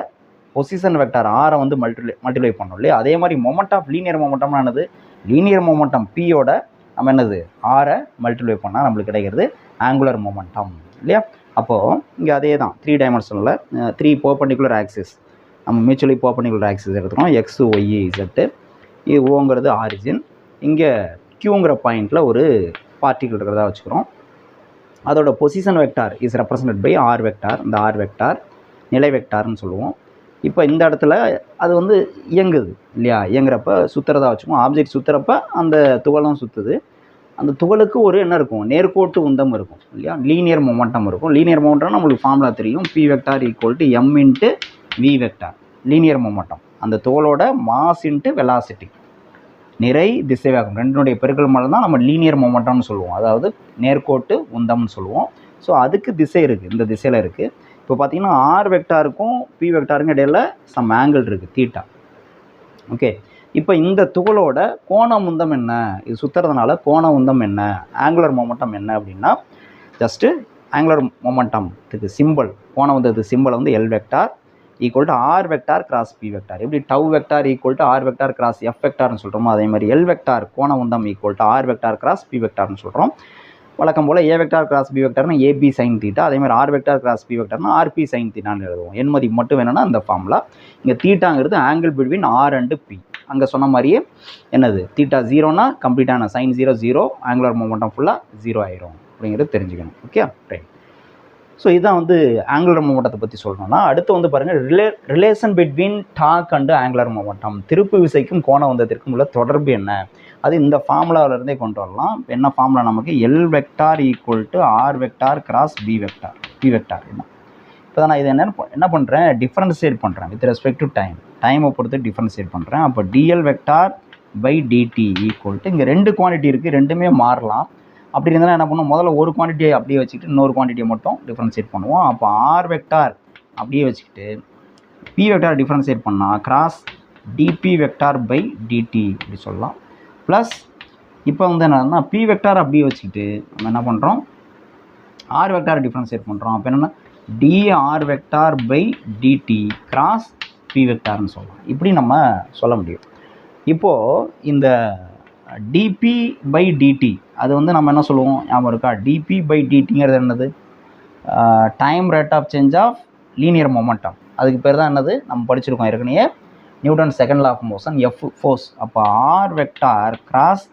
பொசிஷன் வெக்டார் ஆரை வந்து மல்டிப்ளை பண்ணோம் இல்லையா. அதே மாதிரி மொமெண்ட் ஆஃப் லீனியர் மொமெண்டம்னா என்னது? லீனியர் மொமெண்டம் பியோட நம்ம என்னது ஆரை மல்டிப்ளை பண்ணால் நம்மளுக்கு கிடைக்கிறது ஆங்குலர் மொமெண்டம் இல்லையா. அப்போது இங்கே அதே தான் 3 டைமென்ஷனில் 3 பர்பெண்டிகுலர் ஆக்சிஸ், நம்ம மியூச்சுவலி பர்பெண்டிகுலர் ஆக்சிஸ் எடுத்துக்கிறோம். X, y, z. இது ஓங்கிறது ஆரிஜின். இங்கே கியூங்கிற பாயிண்டில் ஒரு பார்ட்டிகிள் இருக்கிறதா வச்சுக்கிறோம். அதோட position vector is represent by r vector. இந்த ஆர் வெக்டார் நிலை வெக்டார்னு சொல்லுவோம். இப்போ இந்த இடத்துல அது வந்து இயங்குது இல்லையா, இயங்குறப்ப சுற்றுறதா வச்சுக்கோம். ஆப்ஜெக்ட் சுற்றுறப்ப அந்த துகளும் சுற்றுது. அந்த துகளுக்கு ஒரு என்ன இருக்கும்? நேர்கோட்டு உந்தம் இருக்கும் இல்லையா, லீனியர் மொமெண்டம் இருக்கும். லீனியர் மொமெண்டம் நம்மளுக்கு ஃபார்முலா தெரியும், p vector equal to m into v vector. Linear momentum அந்த துகளோட மாஸ் இன்ட்டு வெலாசிட்டி, நிறை திசைவேகம் ரெண்டினுடைய பெருக்கல் மட்டும் தான் நம்ம லீனியர் மொமெண்டம்னு சொல்லுவோம், அதாவது நேர்கோட்டு உந்தம்னு சொல்லுவோம். ஸோ அதுக்கு திசை இருக்குது, இந்த திசையில் இருக்குது. இப்போ பார்த்தீங்கன்னா ஆர் வெக்டாருக்கும் பி வெக்டாருக்கும் இடையில் சம் ஆங்கிள் இருக்குது, தீட்டா. ஓகே, இப்போ இந்த துகளோட கோண உந்தம் என்ன? இது சுற்றுறதுனால கோண உந்தம் என்ன, ஆங்குலர் மொமெண்டம் என்ன அப்படின்னா ஜஸ்ட்டு ஆங்குலர் மொமெண்டம்த்துக்கு சிம்பிள், கோண உந்தத்துக்கு சிம்பிள் வந்து L vector equal to R vector cross B vector. எப்படி tau vector equal to R vector cross F வெக்டார்னு சொல்கிறோமோ அதே மாதிரி எல் வெக்டார் கோண உந்தம் equal to R vector cross P வெக்டார்னு சொல்கிறோம். வழக்கம் போல் ஏ வெக்டார் கிராஸ் பி வெக்டார்னா ஏபி சைன் தீட்டா, அதே மாதிரி ஆர் வெக்டார் கிராஸ் பி வெக்டார்னா ஆர்பி சைன் தீட்டான்னு எழுதுவோம். என் மதிப்பு மட்டும் வேணும்னா அந்த ஃபார்முலா. இங்கே தீட்டாங்கிறது angle between r and p. அங்கே சொன்ன மாதிரியே என்னது, தீட்டா 0னா கம்ப்ளீட்டான சைன் 0 0, ஆங்குலர் மொமெண்டம் ஃபுல்லாக 0 ஆயிரும் அப்படிங்கிறது தெரிஞ்சுக்கணும். Okay, right. ஸோ இதுதான் வந்து ஆங்குலர் மொமெண்டத்தை பற்றி சொல்லணும்னா அடுத்து வந்து பாருங்கள் relation between torque and angular momentum. திருப்பு விசைக்கும் கோண உந்தத்திற்கும் உள்ள தொடர்பு என்ன, அது இந்த ஃபார்முலாவிலேருந்தே கொண்டு வரலாம். என்ன ஃபார்முலா நமக்கு? L vector equal to R vector cross B vector, p vector. இப்போ தான் நான் இதை என்ன பண்ணுறேன், டிஃப்ரென்ஷியேட் பண்ணுறேன் வித் ரெஸ்பெக்ட் டு டைமை பொறுத்து டிஃப்ரென்ஷியேட் பண்ணுறேன். அப்போ dL vector by DD equal to, இங்கே 2 குவான்டிட்டி இருக்குது, ரெண்டுமே மாறலாம். அப்படி இருந்தாலும் என்ன பண்ணுவோம், முதல்ல ஒரு குவான்டிட்டியை அப்படியே வச்சுக்கிட்டு இன்னொரு குவான்டிட்டியை மட்டும் டிஃப்ரென்ஷியேட் பண்ணுவோம். அப்போ ஆர் வெக்டார் அப்படியே வச்சுக்கிட்டு பி வெக்டார் டிஃப்ரென்ஷியேட் பண்ணால் cross d p vector by d t இப்படி சொல்லலாம். ப்ளஸ் இப்போ வந்து என்னன்னா பி வெக்டார் அப்படியே வச்சுக்கிட்டு நம்ம என்ன பண்ணுறோம், ஆர் வெக்டார் டிஃப்ரென்ஷியேட் பண்ணுறோம். அப்போ என்னென்னா D R vector by D T cross P வெக்டார்னு சொல்லலாம். இப்படி நம்ம சொல்ல முடியும். இப்போது இந்த டிபி பை டிடி அது வந்து நம்ம என்ன சொல்லுவோம் ஞாபகம் இருக்கா? டிபி பை டிடிங்கிறது என்னது? Time rate of change of linear momentum. அதுக்கு பேர் தான் என்னது நம்ம படிச்சிருக்கோம் ஏற்கனவே Newton second law of motion F force. அப்போ ஆர் வெக்டார் கிராஸ்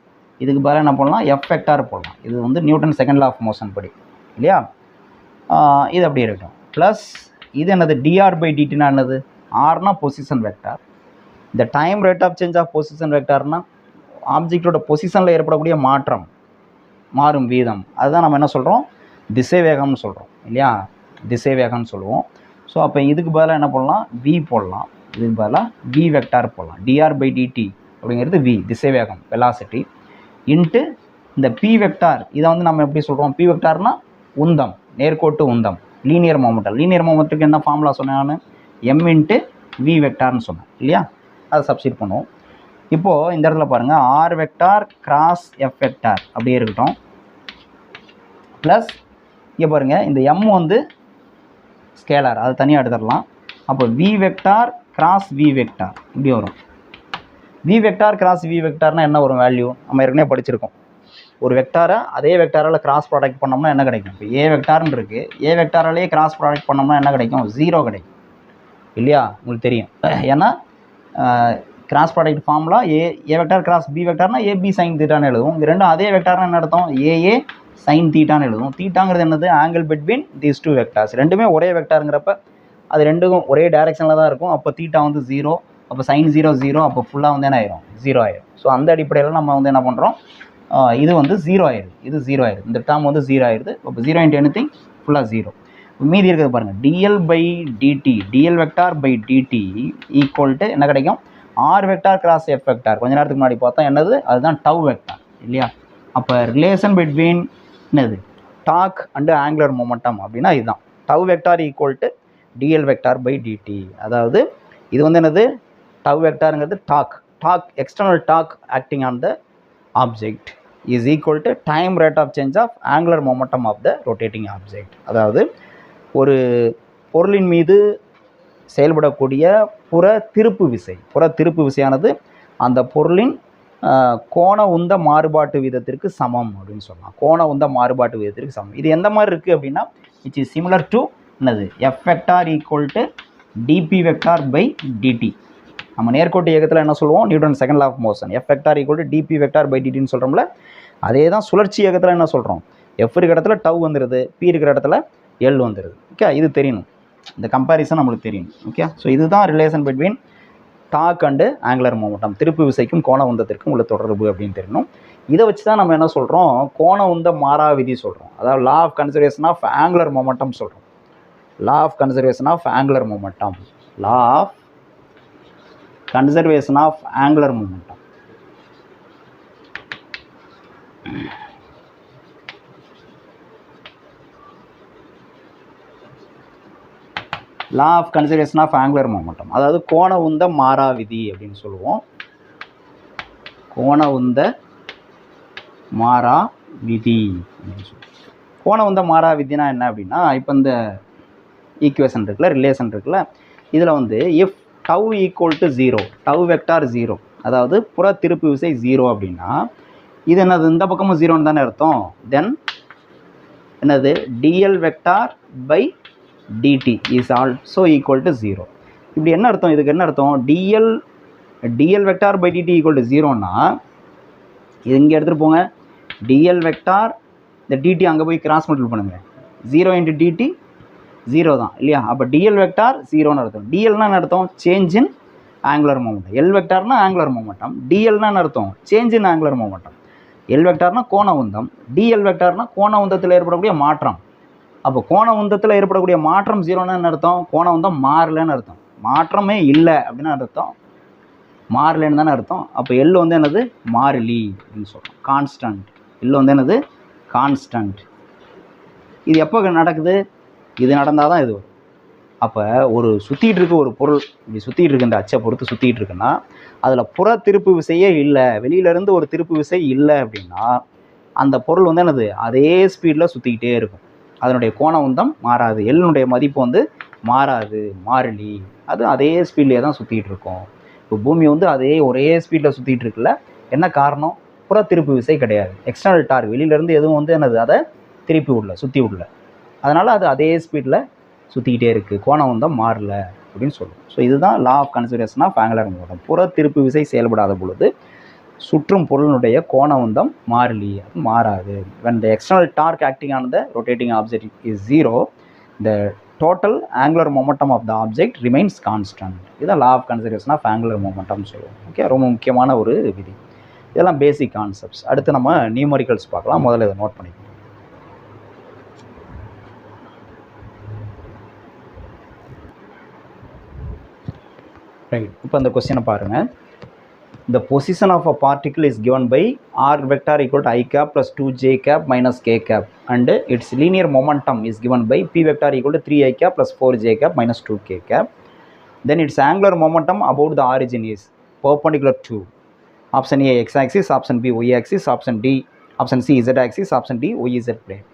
இதுக்கு பதிலாக என்ன பண்ணலாம், எஃப் வெக்டார் போடலாம். இது வந்து Newton second law of motion படி இல்லையா. இது அப்படி இருக்கட்டும். ப்ளஸ் இது என்னது டிஆர் பை டிடினா என்னது, ஆர்னா பொசிஷன் வெக்டார். இந்த time rate of change of position வெக்டார்னா ஆப்ஜெக்டோட பொசிஷனில் ஏற்படக்கூடிய மாற்றம், மாறும் வீதம், அதுதான் நம்ம என்ன சொல்கிறோம், திசை வேகம்னு சொல்கிறோம் இல்லையா, திசை வேகம்னு சொல்லுவோம். ஸோ அப்போ இதுக்கு பதிலாக என்ன பண்ணலாம், வி போடலாம். இதுக்கு பதிலாக வி வெக்டார் போடலாம். டிஆர் பை டிடி அப்படிங்கிறது வி திசை வேகம் வெலாசிட்டி இன்ட்டு இந்த பி வெக்டார். இதை வந்து நம்ம எப்படி சொல்கிறோம், பி வெக்டார்னா உந்தம், நேர்கோட்டு உந்தம், லீனியர் மொமெண்டம். லீனியர் மொமெண்ட்டுக்கு என்ன ஃபார்முலா சொன்னேன் நான், எம் இன்ட்டு வி வெக்டார்னு சொன்னேன் இல்லையா. அதை சப்ஸ்டிட் பண்ணுவோம். இப்போது இந்த இடத்துல பாருங்கள், R vector cross F vector அப்படியே இருக்கட்டும். ப்ளஸ் இங்கே பாருங்கள், இந்த எம் வந்து ஸ்கேலார், அது தனியாக எடுத்துடலாம். அப்போ V vector cross V vector இப்படி வரும். வி வெக்டார் கிராஸ் வி வெக்டார்னால் என்ன வரும் வேல்யூ, நம்ம ஏற்கனவே படிச்சிருக்கோம். ஒரு வெக்டாரை அதே வெக்டாரால் கிராஸ் ப்ராடக்ட் பண்ணோம்னா என்ன கிடைக்கும், இப்போ ஏ வெக்டார்னு இருக்குது, ஏ வெக்டாராலேயே கிராஸ் ப்ராடக்ட் பண்ணோம்னா என்ன கிடைக்கும், 0 கிடைக்கும் இல்லையா, உங்களுக்கு தெரியும். ஏன்னா cross product formula A vector cross B வெக்டார்னா ஏபி சைன் தீட்டான்னு எழுதுவோம். இது ரெண்டும் அதே வெக்டார்னு என்ன அர்த்தம், ஏஏ சைன் தீட்டான்னு எழுதுவோம். தீட்டாங்கிறது என்னது, angle between these two vectors. ரெண்டுமே ஒரே வெக்டாருங்கிறப்ப அது ரெண்டுக்கும் ஒரே டைரெக்ஷனில் தான் இருக்கும். அப்போ தீட்டா வந்து 0, அப்போ சைன் 0 0, அப்போ ஃபுல்லாக வந்து என்ன ஆயிரும், 0 ஆயிரும். ஸோ அந்த அடிப்படையில் நம்ம வந்து என்ன பண்ணுறோம், இது வந்து 0 ஆயிடுது, இது 0 ஆயிடுது, இந்த டேர்ம் வந்து 0 ஆயிடுது. அப்போ 0 இன்ட்டு எனிதிங் ஃபுல்லாக 0. மீதி இருக்கிறது பாருங்கள், d l by d t, d l vector by DD equal to என்ன கிடைக்கும், R vector cross F vector. கொஞ்ச நேரத்துக்கு முன்னாடி பார்த்தா என்னது, அதுதான் டவ் வெக்டார் இல்லையா. அப்போ ரிலேஷன் பிட்வீன் என்னது டார்க் அண்டு ஆங்குலர் மொமெண்டம் அப்படின்னா இதுதான் tau vector equal to D L vector by D T. அதாவது இது வந்து என்னது, டவ் வெக்டாருங்கிறது torque external torque acting on the object is equal to time rate of change of angular momentum of the rotating object. அதாவது ஒரு பொருளின் மீது செயல்படக்கூடிய புற திருப்பு விசையானது அந்த பொருளின் கோண உந்த மாறுபாட்டு வீதத்திற்கு சமம் அப்படின்னு சொல்லலாம். கோண உந்த மாறுபாட்டு வீதத்திற்கு சமம். இது எந்த மாதிரி இருக்குது அப்படின்னா, விச் இஸ் சிமிலர் டு என்னது, F vector equal to D P vector by D T. நம்ம நேர்கோட்டு இயக்கத்தில் என்ன சொல்லுவோம், Newton second law of motion, F vector equal to D P vector by டிடின்னு சொல்கிறோம்ல. அதே தான் சுழற்சி இயக்கத்தில் என்ன சொல்கிறோம், எஃப் இருக்கிற இடத்துல டவ் வந்துடுது, பி இருக்கிற இடத்துல எல் வந்துடுது. ஓகே, இது தெரியணும், இந்த கம்பேரிசன் நம்மளுக்கு தெரியணும். ஓகே, ஸோ இதுதான் relation between torque and angular momentum, திருப்பு விசைக்கும் கோண உந்தத்திற்கும் உள்ள தொடர்பு அப்படின்னு தெரியணும். இதை வச்சு தான் நம்ம என்ன சொல்கிறோம், கோண உந்த மாறா விதி சொல்கிறோம். அதாவது law of conservation of angular momentum சொல்கிறோம். Law of conservation of angular momentum, law of conservation of angular momentum. Law of conservation of angular momentum, அதாவது கோண உந்த மாறா விதி அப்படின்னு சொல்லுவோம். கோண உந்த மாறா விதி அப்படின்னு சொல்லுவோம். கோண உந்த மாறா விதினா என்ன அப்படின்னா, இப்போ இந்த ஈக்குவேஷன் இருக்குல்ல, ரிலேஷன் இருக்குல்ல, இதில் வந்து if tau equal to 0, tau vector 0, அதாவது புற திருப்பு விசை 0 அப்படின்னா இது என்னது, இந்த பக்கமும் 0ன்னு தானே அர்த்தம். தென் என்னது, DL vector by DT is also equal to 0. இப்படி என்ன அர்த்தம், இதுக்கு என்ன அர்த்தம், DL vector by DD equal to 0னா இது இங்கே எடுத்துகிட்டு போங்க, டிஎல் வெக்டார் இந்த டிடி அங்கே போய் கிராஸ் மல்டிபிள் பண்ணுங்கள், 0 இன்ட்டு டிடி 0 தான் இல்லையா. அப்போ டிஎல் வெக்டார் 0ன்னு அர்த்தம். டிஎல்னா என்ன அர்த்தம், change in angular momentum. L வெக்டார்னா ஆங்குலர் மொமெண்டம், டிஎல்னா என்ன அர்த்தம், change in angular momentum. L வெக்டார்னா கோண உந்தம், டிஎல் வெக்டார்னா கோண உந்தத்தில் ஏற்படக்கூடிய மாற்றம். அப்போ கோண உந்தத்தில் ஏற்படக்கூடிய மாற்றம் 0ன்னு என்ன அர்த்தம், கோண உந்தம் மாறலைன்னு அர்த்தம். மாற்றமே இல்லை அப்படின்னு அர்த்தம், மாறலைன்னு தானே அர்த்தம். அப்போ எல் வந்து என்னது, மாறிலி அப்படின்னு சொல்கிறோம், கான்ஸ்டன்ட். எல் வந்து என்னது, கான்ஸ்டன்ட். இது எப்போ நடக்குது, இது நடந்தால் தான் இது வரும். அப்போ ஒரு சுற்றிட்டு இருக்க ஒரு பொருள் இப்படி சுற்றிட்டு இருக்கு, இந்த அச்சை பொறுத்து சுற்றிட்டு இருக்குன்னா அதில் புற திருப்பு விசையே இல்லை, வெளியிலேருந்து ஒரு திருப்பு விசை இல்லை அப்படின்னா அந்த பொருள் வந்து என்னது, அதே ஸ்பீடில் சுற்றிக்கிட்டே இருக்கும். அதனுடைய கோண உந்தம் மாறாது, எல்லுடைய மதிப்பு வந்து மாறாது, மாறிலி, அது அதே ஸ்பீட்லேயே தான் சுற்றிட்டு இருக்கும். இப்போ பூமி வந்து ஒரே ஸ்பீடில் சுற்றிட்டு இருக்குல்ல, என்ன காரணம், புற திருப்பு விசை கிடையாது, எக்ஸ்டர்னல் டார்க், வெளியிலேருந்து எதுவும் வந்து என்னது அதை திருப்பி விடல, சுற்றி விடல. அதனால் அது அதே ஸ்பீடில் சுற்றிக்கிட்டே இருக்குது, கோண உந்தம் மாறல. அப்படின்னு சொல்லுவோம். ஸோ இதுதான் law of conservation of angular momentum. புற திருப்பு விசை செயல்படாத பொழுது சுற்றும் பொருளினுடைய கோண உந்தம் மாறிலி, அது மாறாது. when the external torque acting on the rotating object is 0, the total angular momentum of the object remains constant. இதுதான் law of conservation of angular momentum சொல்லுவோம். ஓகே, ரொம்ப முக்கியமான ஒரு விதி. இதெல்லாம் பேசிக் கான்செப்ட்ஸ். அடுத்து நம்ம நியூமரிக்கல்ஸ் பார்க்கலாம். முதல்ல இதை நோட் பண்ணிக்கணும். ரைட், இப்போ அந்த கொஸ்டினை பாருங்கள். The position of a particle is given by r vector equal to I cap plus 2j cap minus k cap, and its linear momentum is given by p vector equal to 3I cap plus 4j cap minus 2k cap. Then its angular momentum about the origin is perpendicular to option A x axis, option B y axis, option C z axis, option D yz plane.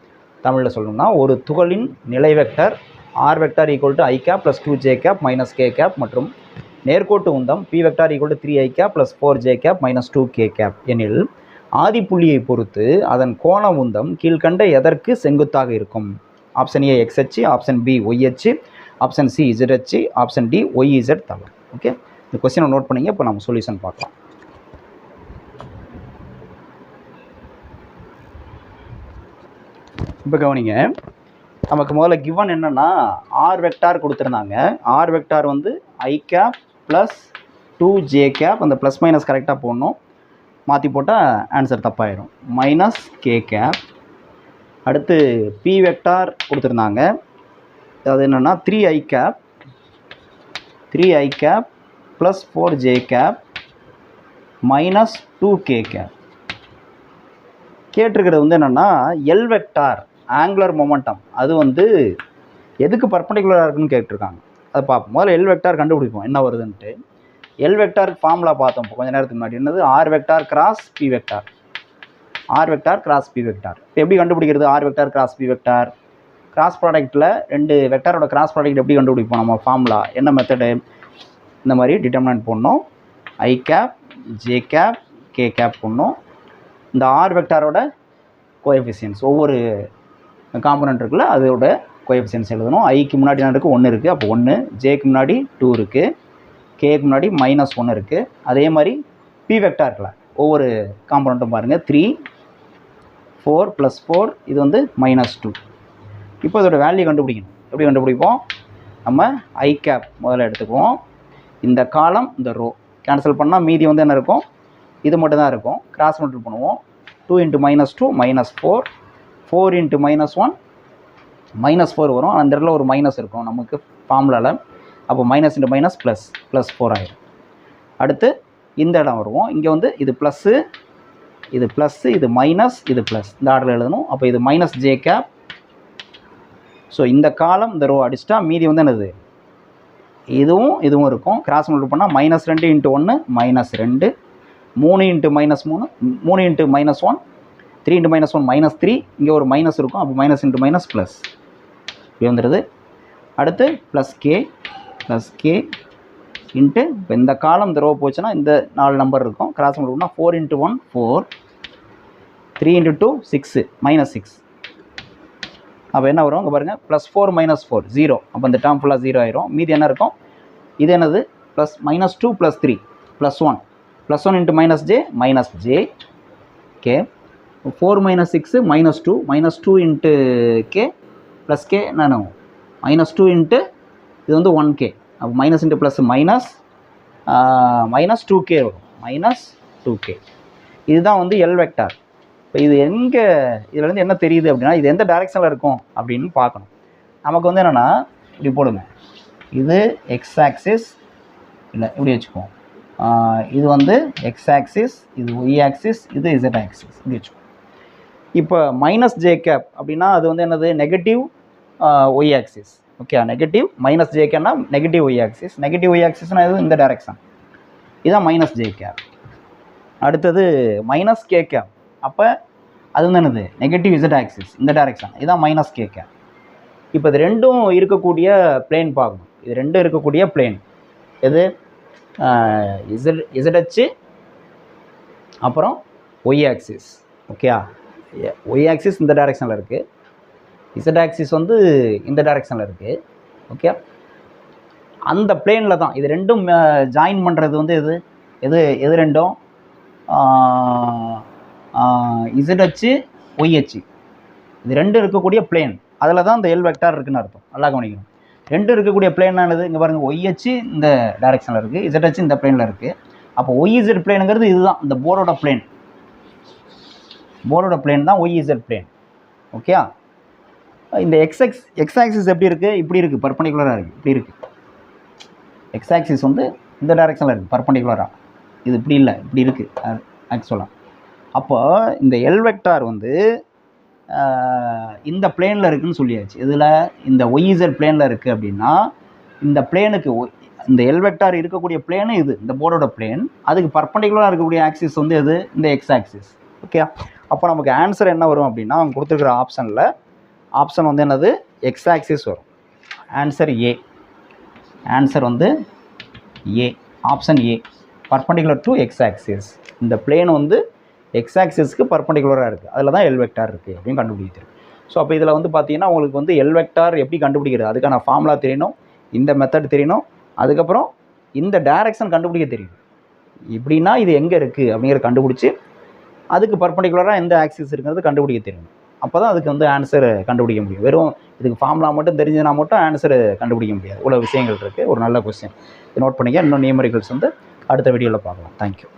தமிழில் சொல்லணும்னா ஒரு துகளின் நிலை vector r vector equal to I cap plus 2j cap minus k cap மற்றும் நேர்கோட்டு உந்தம் p vector equal to 3i cap plus 4j cap minus 2k cap எனில் ஆதிப்புள்ளியை பொறுத்து அதன் கோண உந்தம் கீழ்கண்ட எதற்கு செங்குத்தாக இருக்கும்? ஆப்ஷன் ஏ எக்ஸ் அச்சு, ஆப்ஷன் பி ஒய் அச்சு, ஆப்ஷன் சி இசட் அச்சு, ஆப்ஷன் டி ஒய்இசட் தளம். ஓகே, இந்த கொஸ்டினை நோட் பண்ணிங்க. இப்போ நம்ம சொல்யூஷன் பார்க்கலாம். இப்போ கவனிங்க, நமக்கு முதல்ல கிவன் என்னென்னா ஆர் வெக்டார் கொடுத்துருந்தாங்க. ஆர் வெக்டார் வந்து I cap plus 2j cap, அந்த ப்ளஸ் மைனஸ் கரெக்டாக போடணும். மாற்றி போட்டால் ஆன்சர் தப்பாயிடும். Minus K cap. அடுத்து பி வெக்டார் கொடுத்துருந்தாங்க. அது என்னென்னா 3i cap plus 4j cap minus 2k cap. கேட்டிருக்கிறது வந்து என்னென்னா எல் வெக்டார் ஆங்குலர் மொமெண்டம் அது வந்து எதுக்கு பர்பண்டிகுலராக இருக்குன்னு கேட்டிருக்காங்க. அதை பார்ப்போம். முதல்ல எல் வெக்டார் கண்டுபிடிப்போம் என்ன வருதுன்ட்டு. எல் வெக்டார் ஃபார்முலா பார்த்தோம் இப்போ கொஞ்சம் நேரத்துக்கு முன்னாடி. என்னது? R vector cross B vector. R vector cross B vector. இப்போ எப்படி கண்டுபிடிக்கிறது R vector cross B vector? Cross ப்ராடக்ட்டில் ரெண்டு வெக்டாரோட கிராஸ் ப்ராடக்ட் எப்படி கண்டுபிடிப்போம்? நம்ம ஃபார்முலா என்ன மெத்தடு? இந்த மாதிரி டிட்டர்மினன்ட் போடணும். I cap, J cap, K cap போடணும். இந்த ஆர் வெக்டாரோட கோஎஃபிஷியன்ஸ் ஒவ்வொரு காம்பனண்ட் இருக்குல்ல அதோட கோஎஃபிஷியன்ஸ் எழுதணும். ஐக்கு முன்னாடி என்ன இருக்குது? 1 இருக்குது. அப்போ 1. ஜேக்கு முன்னாடி 2 இருக்குது. கேக்கு முன்னாடி -1 இருக்குது. அதே மாதிரி பி வெக்டார் இருக்குல்ல ஒவ்வொரு காம்பனண்ட்டும் பாருங்கள். 3, 4 + 4 இது வந்து -2. இப்போ இதோட வேல்யூ கண்டுபிடிக்கணும். எப்படி கண்டுபிடிப்போம்? நம்ம ஐ கேப் முதல்ல எடுத்துக்குவோம். இந்த காலம் இந்த ரோ கேன்சல் பண்ணால் மீதி வந்து என்ன இருக்கும்? இது மட்டும் தான் இருக்கும். கிராஸ் மல்டிபிள் பண்ணுவோம். 2 × -2 -4, 4 × -1 -4 வரும். அந்த இடத்துல ஒரு மைனஸ் இருக்கும் நமக்கு ஃபார்முலாவில். அப்போ மைனஸ் இன்ட்டு மைனஸ் ப்ளஸ் +4 ஆகிடும். அடுத்து இந்த இடம் வருவோம். இங்கே வந்து இது ப்ளஸ்ஸு, இது ப்ளஸ்ஸு, இது மைனஸ், இது ப்ளஸ். இந்த ஆர்டரில் எழுதணும். அப்போ இது மைனஸ் ஜே கேப். ஸோ இந்த காலம் இந்த ரோ அடிச்சிட்டா மீதி வந்து என்னது? இதுவும் இருக்கும். கிராஸ் மல்டிபிள் பண்ணால் -2 × 1 -2, 3 × -3, 3 × -1, 3 × -1 -3. இங்கே ஒரு மைனஸ் இருக்கும். அப்போ மைனஸ் இன்ட்டு மைனஸ் ப்ளஸ் இப்படி வந்துடுது. அடுத்து ப்ளஸ் கே இன்ட்டு இப்போ இந்த காலம் இந்த ரோ போச்சுன்னா இந்த 4 நம்பர் இருக்கும். கிராஸ் மல்டிபிள்னா 4 × 1 4, 3 × 2 6 -6. அப்போ என்ன வரும்? இங்கே பாருங்கள் +4 -4 0. அப்போ இந்த டேர்ம் ஃபுல்லாக 0 ஆயிரும். மீதி என்ன இருக்கும்? இது என்னது? -2 + 3 +1, +1 × -j K. 4 - 6 -2, -2 × k plus K என்னென்ன? -2 × இது வந்து 1k. அப்போ மைனஸ் இன்ட்டு ப்ளஸ் -2k வரும். -2k. இதுதான் வந்து எல் வெக்டார். இப்போ இது எங்கே இதுலேருந்து என்ன தெரியுது அப்படின்னா இது எந்த டைரெக்ஷனில் இருக்கும் அப்படின்னு பார்க்கணும். நமக்கு வந்து என்னென்னா இப்படி போடுங்க. இது எக்ஸ் ஆக்சிஸ் இல்லை இப்படி வச்சுக்குவோம். இது வந்து எக்ஸ் ஆக்சிஸ், இது ஒய் ஆக்சிஸ், இது இசட் ஆக்சிஸ் இப்படி வச்சுக்குவோம். இப்போ -j கேப் அப்படின்னா அது வந்து என்னது? Negative Y axis. Okay, negative -j கேப்னா negative Y axis. Negative Y ஆக்சிஸ்னால் இது இந்த டைரெக்ஷன். இதுதான் -j கேப். அடுத்தது -k கேப். அப்போ அது வந்து என்னது? நெகட்டிவ் இசட் ஆக்சிஸ் இந்த டைரெக்ஷன். இதுதான் -k கேப். இப்போ இது ரெண்டும் இருக்கக்கூடிய பிளேன் பார்க்கணும். இது ரெண்டும் இருக்கக்கூடிய பிளேன் எது? இசட் அச்சு அப்புறம் Y axis. Okay, Y axis இந்த டைரெக்ஷனில் இருக்குது. இசட் ஆக்சிஸ் வந்து இந்த டைரெக்ஷனில் இருக்குது. ஓகே, அந்த பிளேனில் தான் இது ரெண்டும் ஜாயின் பண்ணுறது வந்து எது ரெண்டும் இசட் அச்சு ஒய் அச்சு இது ரெண்டும் இருக்கக்கூடிய பிளேன். அதில் தான் இந்த எல் வெக்டார் இருக்குன்னு அர்த்தம். நல்லா கவனிக்கணும். ரெண்டும் இருக்கக்கூடிய பிளேன் என்னது? இங்கே பாருங்கள், ஒய் அச்சு இந்த டைரெக்ஷனில் இருக்குது, இசட் அச்சு இந்த பிளேனில் இருக்குது. அப்போ ஒய் இசட் பிளேனுங்கிறது இதுதான், இந்த போர்டோட பிளேன். போர்டோட பிளேன் தான் ஒய் இசட் பிளேன். ஓகே. இந்த எக்ஸ் ஆக்சிஸ் எப்படி இருக்குது? இப்படி இருக்குது, பர்பண்டிகுலராக இருக்குது, இப்படி இருக்குது. எக்ஸ் ஆக்சிஸ் வந்து இந்த டைரெக்ஷனில் இருக்குது, பர்பண்டிகுலராக. இது இப்படி இல்லை, இப்படி இருக்குது ஆக்சுவலாக. அப்போ இந்த எல் வெக்டார் வந்து இந்த பிளேனில் இருக்குதுன்னு சொல்லியாச்சு. இதில் இந்த ஒய்இசட் பிளேனில் இருக்குது அப்படின்னா இந்த பிளேனுக்கு இந்த எல் வெக்டார் இருக்கக்கூடிய பிளேனு இது, இந்த போர்டோட பிளேன். அதுக்கு பர்பண்டிகுலராக இருக்கக்கூடிய ஆக்சிஸ் வந்து எது? இந்த எக்ஸ் ஆக்சிஸ். ஓகே. அப்போ நமக்கு ஆன்சர் என்ன வரும் அப்படின்னா, அவங்க கொடுத்துருக்குற ஆப்ஷன் வந்து என்னது? எக்ஸ் ஆக்சிஸ் வரும். Answer A. ஆன்சர் வந்து A, option A, perpendicular to X axis. இந்த பிளேன் வந்து எக்ஸ் ஆக்சிஸ்க்கு பர்பண்டிகுலராக இருக்குது, அதில் தான் எல் வெக்டார் இருக்குது அப்படின்னு கண்டுபிடிக்கிறது. ஸோ அப்போ இதில் வந்து பார்த்தீங்கன்னா உங்களுக்கு வந்து எல் வெக்டார் எப்படி கண்டுபிடிக்கிறது, அதுக்கான ஃபார்முலா தெரியணும், இந்த மெத்தட் தெரியணும், அதுக்கப்புறம் இந்த டைரக்ஷன் கண்டுபிடிக்க தெரியும். இப்படின்னா இது எங்கே இருக்குது அப்படிங்கிற கண்டுபிடிச்சி அதுக்கு பர்பண்டிகுலராக எந்த ஆக்சிஸ் இருக்கிறது கண்டுபிடிக்க தெரியும். அப்போ தான் அதுக்கு வந்து ஆன்சர் கண்டுபிடிக்க முடியும். வெறும் இதுக்கு ஃபார்முலா மட்டும் தெரிஞ்சதுனா மட்டும் ஆன்சர் கண்டுபிடிக்க முடியாது. இவ்வளோ விஷயங்கள் இருக்குது. ஒரு நல்ல கொஸ்டின் நோட் பண்ணிக்க. இன்னும் நியூமரிக்கல்ஸ் வந்து அடுத்த வீடியோவில் பார்க்கலாம். தேங்க்யூ.